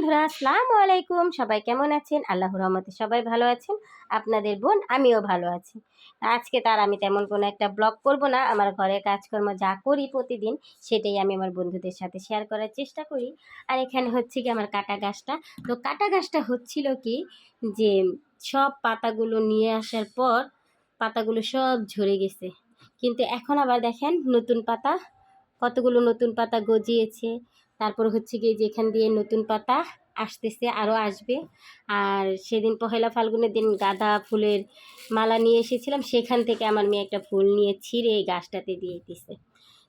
বন্ধুরা, আসসালামু আলাইকুম। সবাই কেমন আছেন? আল্লাহর রহমতে সবাই ভালো আছেন। আপনাদের বোন আমিও ভালো আছি। আজকে তার আমি তেমন কোনো একটা ব্লগ করব না। আমার ঘরের কাজকর্ম যা করি প্রতিদিন সেটাই আমি আমার বন্ধুদের সাথে শেয়ার করার চেষ্টা করি। আর এখানে হচ্ছে কি আমার কাটা গাছটা। তো কাটা গাছটা হচ্ছিল কি যে সব পাতাগুলো নিয়ে আসার পর পাতাগুলো সব ঝরে গেছে। কিন্তু এখন আবার দেখেন নতুন পাতা, কতগুলো নতুন পাতা গজিয়েছে। তারপর হচ্ছে গিয়ে যেখান দিয়ে নতুন পাতা আসতেছে, আরও আসবে। আর সেদিন পহেলা ফাল্গুনের দিন গাঁদা ফুলের মালা নিয়ে এসেছিলাম, সেখান থেকে আমার মেয়ে একটা ফুল নিয়ে ছিঁড়ে এই গাছটাতে দিয়ে দিছে।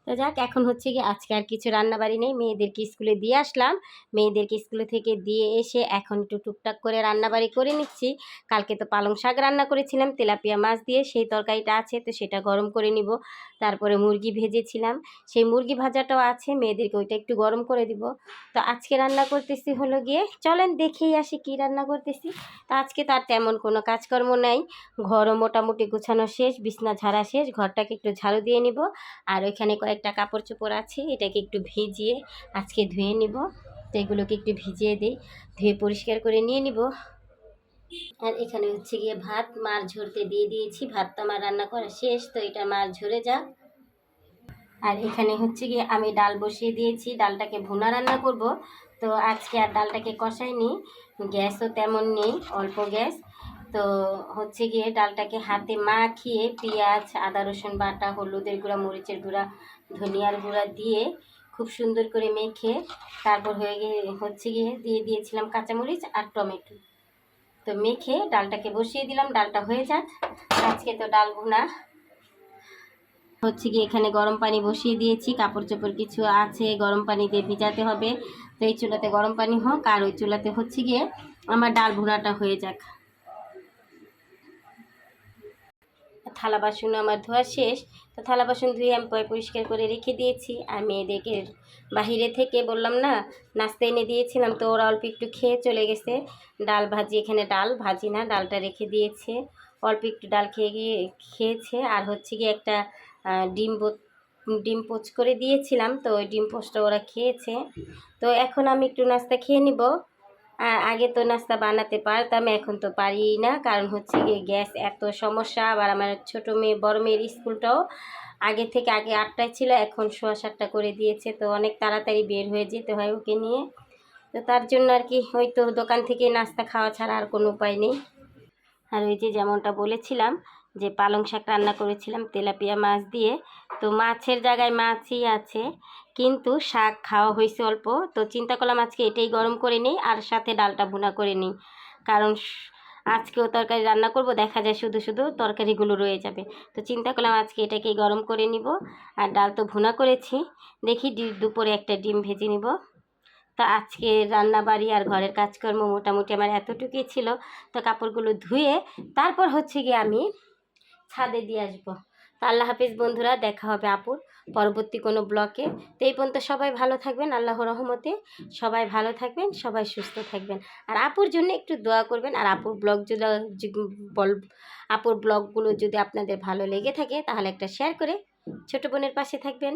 তো যাক, এখন হচ্ছে কি আজকে আর কিছু রান্নাবাড়ি নেই, মেয়েদেরকে স্কুলে দিয়ে আসলাম। মেয়েদেরকে স্কুলে থেকে দিয়ে এসে এখন একটু টুকটাক করে রান্নাবাড়ি করে নিচ্ছি। কালকে তো পালং শাক রান্না করেছিলাম তেলাপিয়া মাছ দিয়ে, সেই তরকারিটা আছে, তো সেটা গরম করে নিব। তারপরে মুরগি ভেজেছিলাম, সেই মুরগি ভাজাটাও আছে, মেয়েদেরকে ওইটা একটু গরম করে দিব। তো আজকে রান্না করতেছি হলো গিয়ে, চলেন দেখেই আসি কি রান্না করতেছি। তো আজকে তার তেমন কোনো কাজকর্ম নাই, ঘরও মোটামুটি গুছানো শেষ, বিছনা ঝাড়া শেষ, ঘরটাকে একটু ঝাড়ু দিয়ে নিব। আর ওইখানে কয়েকটা কাপড় চোপড় আছে, এটাকে একটু ভিজিয়ে আজকে ধুয়ে নিব। তো এগুলোকে একটু ভিজিয়ে দিই, ধুয়ে পরিষ্কার করে নিয়ে নিব। আর এখানে হচ্ছে গিয়ে ভাত মার ঝরতে দিয়ে দিয়েছি, ভাত তো আমার রান্না করা শেষ, তো এটা মার ঝরে যাক। আর এখানে হচ্ছে গিয়ে আমি ডাল বসিয়ে দিয়েছি, ডালটাকে ভুনা রান্না করব। তো আজকে আর ডালটাকে কষাইনি, গ্যাসও তেমন নেই, অল্প গ্যাস। তো হচ্ছে গিয়ে ডালটাকে হাতে মাখিয়ে পেঁয়াজ আদা রসুন বাটা, হলুদের গুঁড়া, মরিচের গুঁড়া, ধনিয়ার গুঁড়া দিয়ে খুব সুন্দর করে মেখে তারপর হচ্ছে গিয়ে দিয়ে দিয়েছিলাম কাঁচামরিচ আর টমেটো। তো মেখে ডালটাকে বসিয়ে দিলাম, ডালটা হয়ে যাক। আজকে তো ডাল ভুনা হচ্ছে গিয়ে এখানে গরম পানি বসিয়ে দিয়েছি, কাপড় চোপড় কিছু আছে গরম পানি দিয়ে ভিজাতে হবে। তো এই চুলাতে গরম পানি হোক, আর ওই চুলাতে হচ্ছে গিয়ে আমার ডাল ভুনাটা হয়ে যাক। থালা বাসন আমার ধোয়া শেষ, তো থালা বাসন ধুয়ে আমি পরিষ্কার করে রেখে দিয়েছি। আর মেয়েদেরকে বাহিরে থেকে বললাম না নাস্তা এনে দিয়েছিলাম, তো ওরা অল্প একটু খেয়ে চলে গেছে। ডাল ভাজি, এখানে ডাল ভাজি না, ডালটা রেখে দিয়েছে, অল্প একটু ডাল খেয়েছে। আর হচ্ছে গিয়ে একটা ডিম পোচ করে দিয়েছিলাম, তো ওই ডিম পোচটা ওরা খেয়েছে। তো এখন আমি একটু নাস্তা খেয়ে নিব। আর আগে তো নাস্তা বানাতে পারতাম, এখন তো পারি না, কারণ হচ্ছে গিয়ে গ্যাস এত সমস্যা। আবার আমার ছোটো মেয়ে বড় মেয়ের স্কুলটাও আগে 8টায় ছিল, এখন 7:15 করে দিয়েছে, তো অনেক তাড়াতাড়ি বের হয়ে যেতে হয় ওকে নিয়ে। তো তার জন্য আর কি হয়তো দোকান থেকে নাস্তা খাওয়া ছাড়া আর কোনো উপায় নেই। আর ওই যে যেমনটা বলেছিলাম যে পালং শাক রান্না করেছিলাম তেলাপিয়া মাছ দিয়ে, তো মাছের জায়গায় মাছই আছে, কিন্তু শাক খাওয়া হয়েছে অল্প। তো চিন্তা করলাম আজকে এটাই গরম করে নিই, আর সাথে ডালটা ভুনা করে নিই, কারণ আজকেও তরকারি রান্না করব, দেখা যায় শুধু শুধু তরকারিগুলো রয়ে যাবে। তো চিন্তা করলাম আজকে এটাকেই গরম করে নিব। আর ডাল তো ভুনা করেছি, দেখি দুপুরে একটা ডিম ভেজে নিব। তো আজকে রান্নাবাড়ি আর ঘরের কাজকর্ম মোটামুটি আমার এতটুকুই ছিল। তো কাপড়গুলো ধুয়ে তারপর হচ্ছে গিয়ে আমি ছাদে দিয়ে আসবো। তো আল্লাহ হাফিজ বন্ধুরা, দেখা হবে আপুর পরবর্তী কোনো ব্লগে। তো এই পর্যন্ত সবাই ভালো থাকবেন, আল্লাহর রহমতে সবাই ভালো থাকবেন, সবাই সুস্থ থাকবেন। আর আপুর জন্য একটু দোয়া করবেন। আর আপুর ব্লগগুলো যদি আপনাদের ভালো লেগে থাকে তাহলে একটা শেয়ার করে ছোটো বোনের পাশে থাকবেন।